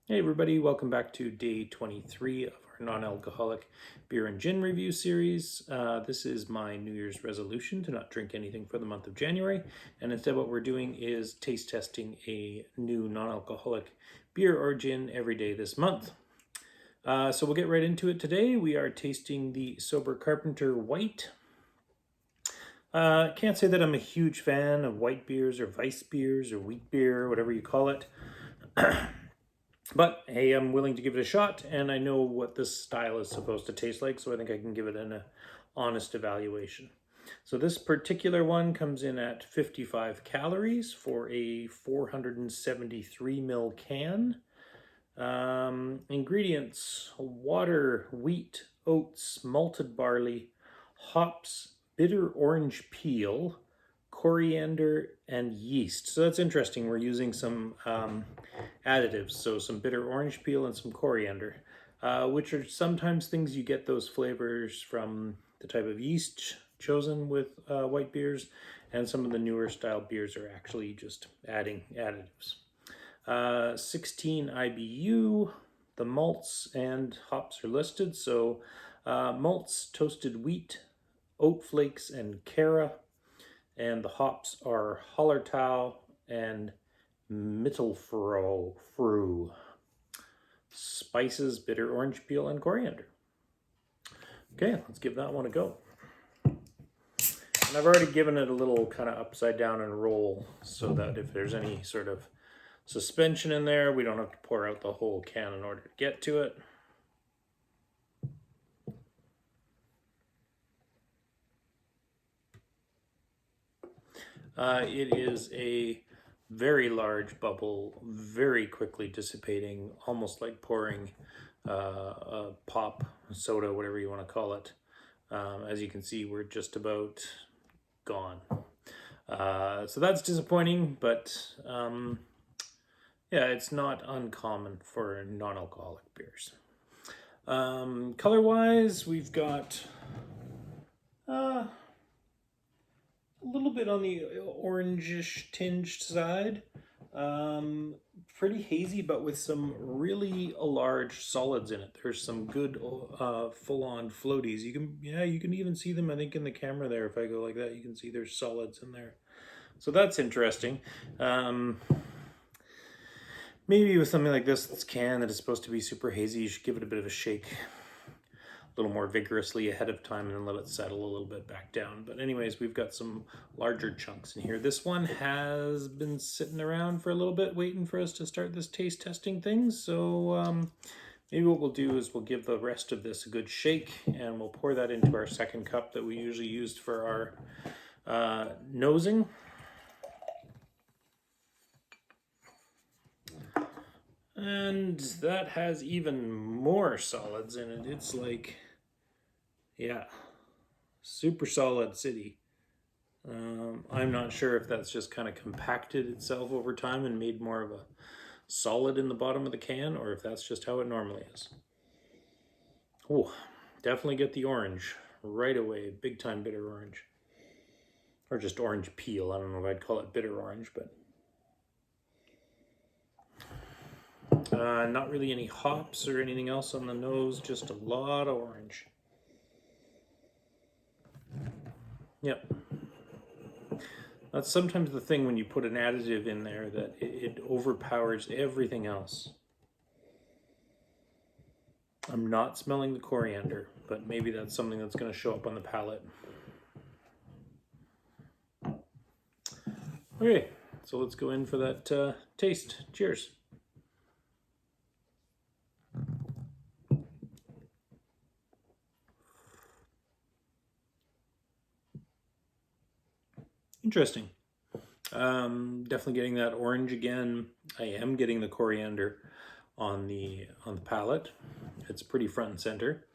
Hey everybody, welcome back to day 23 of our non-alcoholic beer and gin review series. This is my New Year's resolution to not drink anything for the month of January, and instead what we're doing is taste testing a new non-alcoholic beer or gin every day this month. So we'll get right into it today. We are tasting the Sober Carpenter White. Can't say that I'm a huge fan of white beers or Weiss beers or wheat beer, whatever you call it. But hey, I'm willing to give it a shot, and I know what this style is supposed to taste like, so I think I can give it an honest evaluation. So this particular one comes in at 55 calories for a 473 ml can. Ingredients: water, wheat, oats, malted barley, hops, bitter orange peel, coriander, and yeast. So that's interesting. We're using some additives, so some bitter orange peel and some coriander, which are sometimes things you get those flavors from the type of yeast chosen with white beers, and some of the newer style beers are actually just adding additives. 16 IBU, the malts and hops are listed. So malts, toasted wheat, oat flakes, and Cara. And the hops are Hallertau and Mittelfrüh. Spices, bitter orange peel, and coriander. Okay, let's give that one a go. And I've already given it a little kind of upside down and roll so that if there's any sort of suspension in there, we don't have to pour out the whole can in order to get to it. It is a very large bubble, very quickly dissipating, almost like pouring a pop, soda, whatever you want to call it. As you can see, we're just about gone. So that's disappointing, but yeah, it's not uncommon for non-alcoholic beers. Color-wise, we've got a little bit on the orangish tinged side. Pretty hazy, but with some really large solids in it. There's some good full-on floaties. You can even see them, I think, in the camera there. If I go like that, you can see there's solids in there. So that's interesting. Maybe with something like this can that is supposed to be super hazy, you should give it a bit of a shake a little more vigorously ahead of time and then let it settle a little bit back down. But anyways, we've got some larger chunks in here. This one has been sitting around for a little bit waiting for us to start this taste testing thing. So maybe what we'll do is we'll give the rest of this a good shake and we'll pour that into our second cup that we usually used for our nosing. And that has even more solids in it. It's like, yeah, super solid city. I'm not sure if that's just kind of compacted itself over time and made more of a solid in the bottom of the can, or if that's just how it normally is. Oh, definitely get the orange right away. Big time bitter orange. Or just orange peel. I don't know if I'd call it bitter orange, but not really any hops or anything else on the nose, just a lot of orange. Yep. That's sometimes the thing when you put an additive in there, that it overpowers everything else. I'm not smelling the coriander, but maybe that's something that's going to show up on the palate. Okay, so let's go in for that taste. Cheers. Interesting. Definitely getting that orange again. I am getting the coriander on the palate. It's pretty front and center.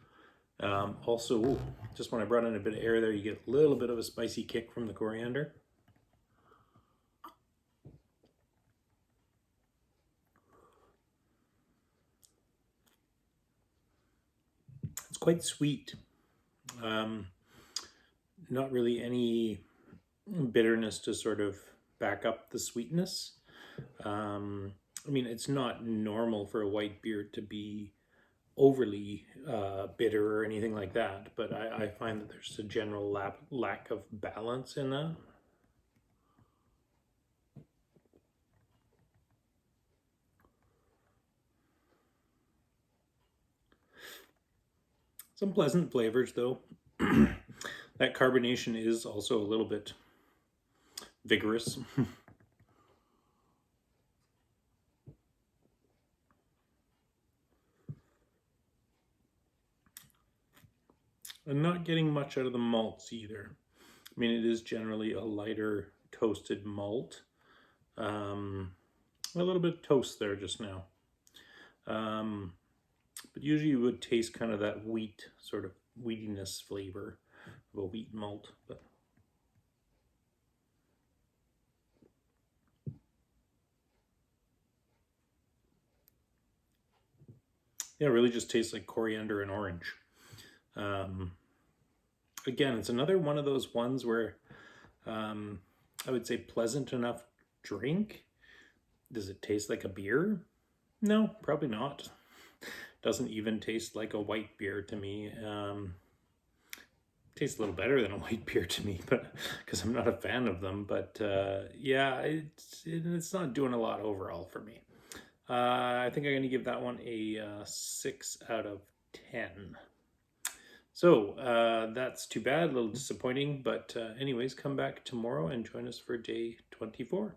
Also, just when I brought in a bit of air there, you get a little bit of a spicy kick from the coriander. It's quite sweet. Not really any bitterness to sort of back up the sweetness. I mean, it's not normal for a white beer to be overly bitter or anything like that, but I find that there's a general lack of balance in that. Some pleasant flavors, though. That carbonation is also a little bit vigorous. I'm not getting much out of the malts either. I mean, it is generally a lighter toasted malt. A little bit of toast there just now. But usually you would taste kind of that wheat, sort of wheatiness flavor of a wheat malt. But yeah, it really just tastes like coriander and orange. Again, it's another one of those ones where I would say pleasant enough drink. Does it taste like a beer? No, probably not. Doesn't even taste like a white beer to me. Tastes a little better than a white beer to me, but because I'm not a fan of them. But yeah, it's not doing a lot overall for me. I think I'm going to give that one a 6 out of 10. So that's too bad, a little disappointing. But anyways, come back tomorrow and join us for day 24.